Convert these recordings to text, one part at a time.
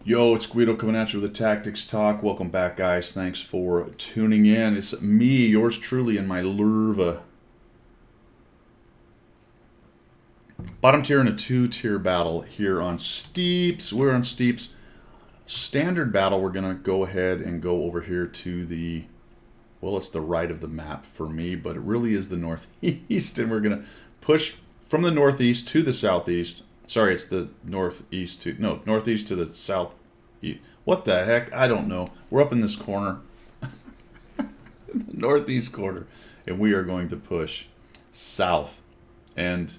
Yo, it's Guido coming at you with a Tactics Talk. Welcome back, guys. Thanks for tuning in. It's me, yours truly, in my Lurva. Bottom tier in a two-tier battle here on Steeps. We're on Steeps. Standard battle, we're going to go ahead and go over here to the, well, it's the right of the map for me, but it really is the northeast, and we're going to push from the northeast to the southeast. Sorry, it's the northeast to, no, northeast to the south. What the heck? I don't know. We're up in this corner, northeast corner, and we are going to push south and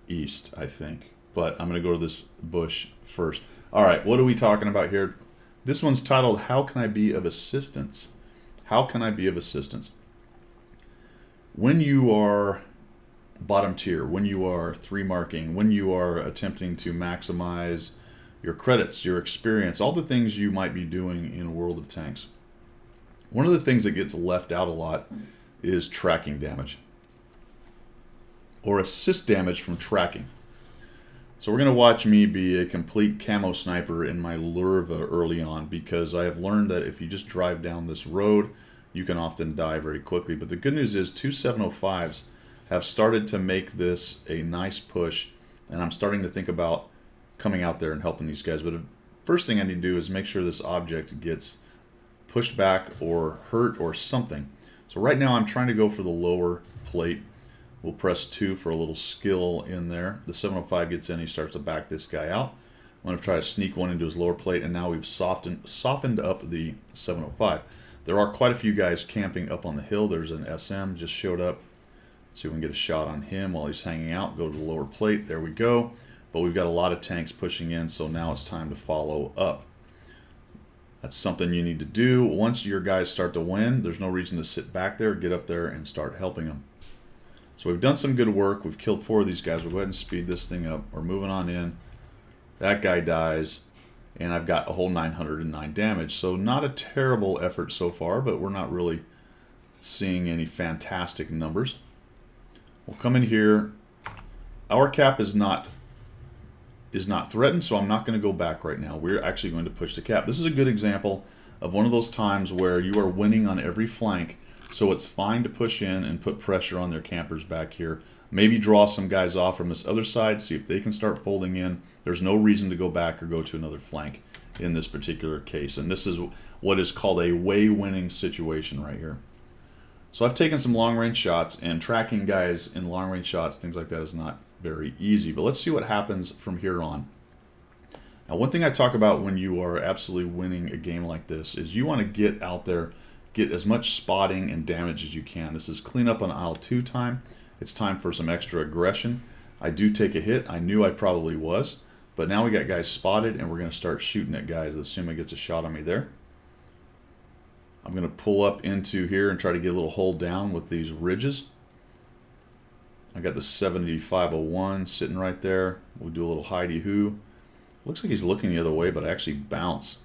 east, I think. But I'm going to go to this bush first. All right, what are we talking about here? This one's titled, How Can I Be of Assistance? How can I be of assistance? When you are bottom tier, when you are 3-marking, when you are attempting to maximize your credits, your experience, all the things you might be doing in World of Tanks, one of the things that gets left out a lot is tracking damage or assist damage from tracking. So we're going to watch me be a complete camo sniper in my Lurva early on, because I have learned that if you just drive down this road, you can often die very quickly. But the good news is 2 705s have started to make this a nice push, and I'm starting to think about coming out there and helping these guys. But the first thing I need to do is make sure this object gets pushed back or hurt or something. So right now I'm trying to go for the lower plate. We'll press 2 for a little skill in there. The 705 gets in, he starts to back this guy out. I'm going to try to sneak one into his lower plate, and now we've softened up the 705. There are quite a few guys camping up on the hill. There's an SM just showed up. See if we can get a shot on him while he's hanging out. Go to the lower plate. There we go. But we've got a lot of tanks pushing in, so now it's time to follow up. That's something you need to do. Once your guys start to win, there's no reason to sit back there. Get up there and start helping them. So we've done some good work. We've killed 4 of these guys. We'll go ahead and speed this thing up. We're moving on in. That guy dies, and I've got a whole 909 damage. So not a terrible effort so far, but we're not really seeing any fantastic numbers. We'll come in here. Our cap is not threatened, so I'm not going to go back right now. We're actually going to push the cap. This is a good example of one of those times where you are winning on every flank, so it's fine to push in and put pressure on their campers back here. Maybe draw some guys off from this other side, see if they can start folding in. There's no reason to go back or go to another flank in this particular case. And this is what is called a way-winning situation right here. So I've taken some long-range shots, and tracking guys in long-range shots, things like that, is not very easy. But let's see what happens from here on. Now, one thing I talk about when you are absolutely winning a game like this is you want to get out there, get as much spotting and damage as you can. This is clean up on aisle 2 time. It's time for some extra aggression. I do take a hit. I knew I probably was. But now we got guys spotted, and we're going to start shooting at guys. Assuming gets a shot on me there. I'm going to pull up into here and try to get a little hold down with these ridges. I got the 7501 sitting right there. We'll do a little hidey-hoo. Looks like he's looking the other way, but I actually bounce.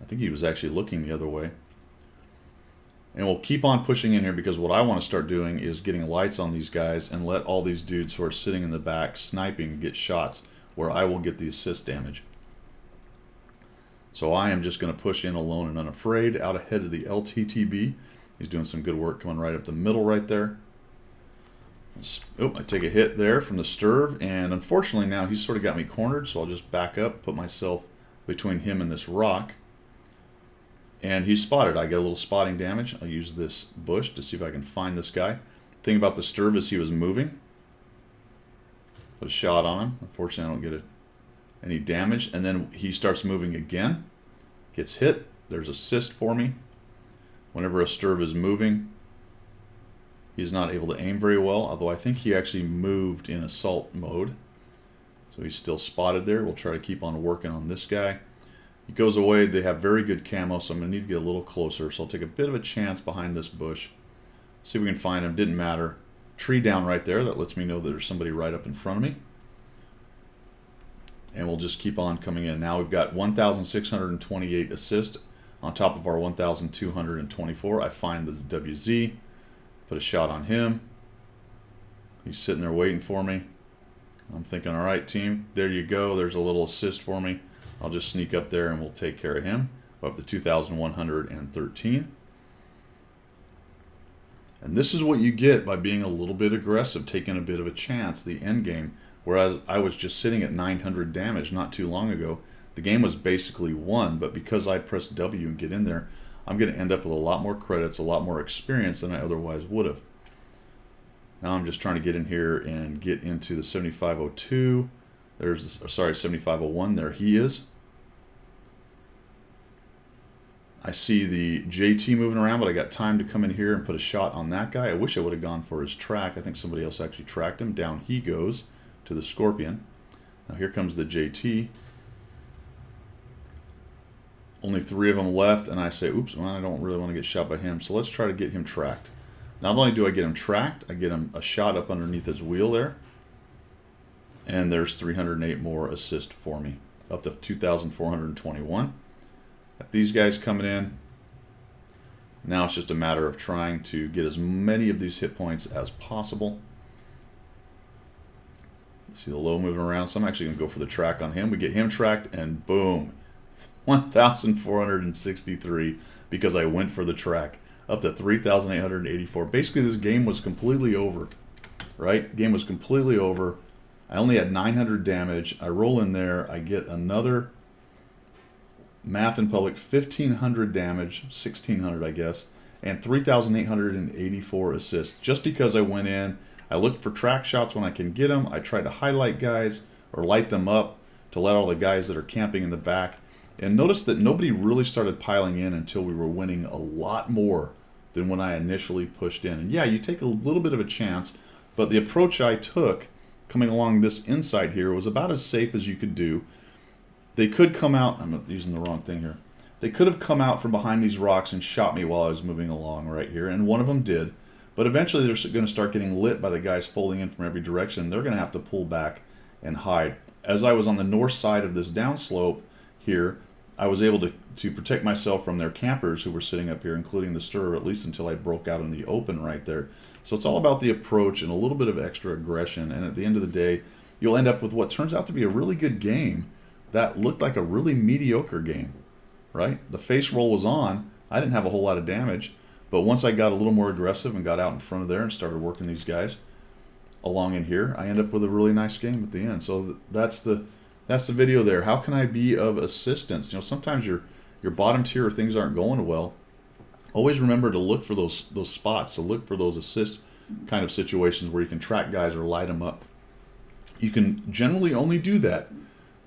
I think he was actually looking the other way. And we'll keep on pushing in here, because what I want to start doing is getting lights on these guys and let all these dudes who are sitting in the back sniping get shots where I will get the assist damage. So I am just going to push in alone and unafraid out ahead of the LTTB. He's doing some good work coming right up the middle right there. Oh, I take a hit there from the Sturv, and unfortunately now he's sort of got me cornered, so I'll just back up, put myself between him and this rock. And he's spotted. I get a little spotting damage. I'll use this bush to see if I can find this guy. The thing about the Sturv is he was moving. Put a shot on him. Unfortunately, I don't get any damage. And then he starts moving again. Gets hit. There's assist for me. Whenever a Sturv is moving, he's not able to aim very well, although I think he actually moved in assault mode. So he's still spotted there. We'll try to keep on working on this guy. He goes away. They have very good camo, so I'm going to need to get a little closer. So I'll take a bit of a chance behind this bush. See if we can find him. Didn't matter. Tree down right there. That lets me know that there's somebody right up in front of me. And we'll just keep on coming in. Now we've got 1,628 assist on top of our 1,224. I find the WZ. Put a shot on him. He's sitting there waiting for me. I'm thinking, all right, team, there you go. There's a little assist for me. I'll just sneak up there and we'll take care of him. Up to 2,113. And this is what you get by being a little bit aggressive, taking a bit of a chance, the end game. Whereas I was just sitting at 900 damage not too long ago. The game was basically won, but because I pressed W and get in there, I'm going to end up with a lot more credits, a lot more experience than I otherwise would have. Now I'm just trying to get in here and get into the 7502. There's, sorry, 7501. There he is. I see the JT moving around, but I got time to come in here and put a shot on that guy. I wish I would have gone for his track. I think somebody else actually tracked him. Down he goes to the Scorpion. Now here comes the JT. Only 3 of them left, and I say, oops, well, I don't really want to get shot by him, so let's try to get him tracked. Not only do I get him tracked, I get him a shot up underneath his wheel there. And there's 308 more assist for me, up to 2,421. Got these guys coming in. Now it's just a matter of trying to get as many of these hit points as possible. See the low moving around, so I'm actually going to go for the track on him. We get him tracked, and boom, 1,463 because I went for the track. Up to 3,884. Basically, this game was completely over, right? Game was completely over. I only had 900 damage. I roll in there. I get another Math in Public, 1,500 damage, 1,600 I guess, and 3,884 assists. Just because I went in, I looked for track shots when I can get them. I tried to highlight guys or light them up to let all the guys that are camping in the back. And notice that nobody really started piling in until we were winning a lot more than when I initially pushed in. And yeah, you take a little bit of a chance, but the approach I took coming along this inside here was about as safe as you could do. They could come out, I'm using the wrong thing here. They could have come out from behind these rocks and shot me while I was moving along right here, and one of them did. But eventually they're going to start getting lit by the guys folding in from every direction. They're going to have to pull back and hide. As I was on the north side of this downslope here, I was able to protect myself from their campers who were sitting up here, including the Stirrer, at least until I broke out in the open right there. So it's all about the approach and a little bit of extra aggression. And at the end of the day, you'll end up with what turns out to be a really good game that looked like a really mediocre game, right? The face roll was on. I didn't have a whole lot of damage. But once I got a little more aggressive and got out in front of there and started working these guys along in here, I end up with a really nice game at the end. So that's the video there. How can I be of assistance? You know, sometimes your bottom tier or things aren't going well. Always remember to look for those spots, to look for those assist kind of situations where you can track guys or light them up. You can generally only do that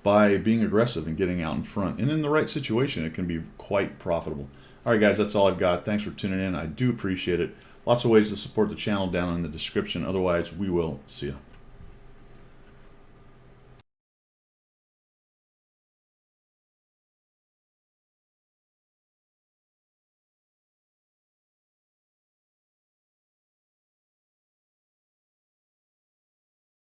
by being aggressive and getting out in front. And in the right situation, it can be quite profitable. All right, guys, that's all I've got. Thanks for tuning in. I do appreciate it. Lots of ways to support the channel down in the description. Otherwise, we will see you.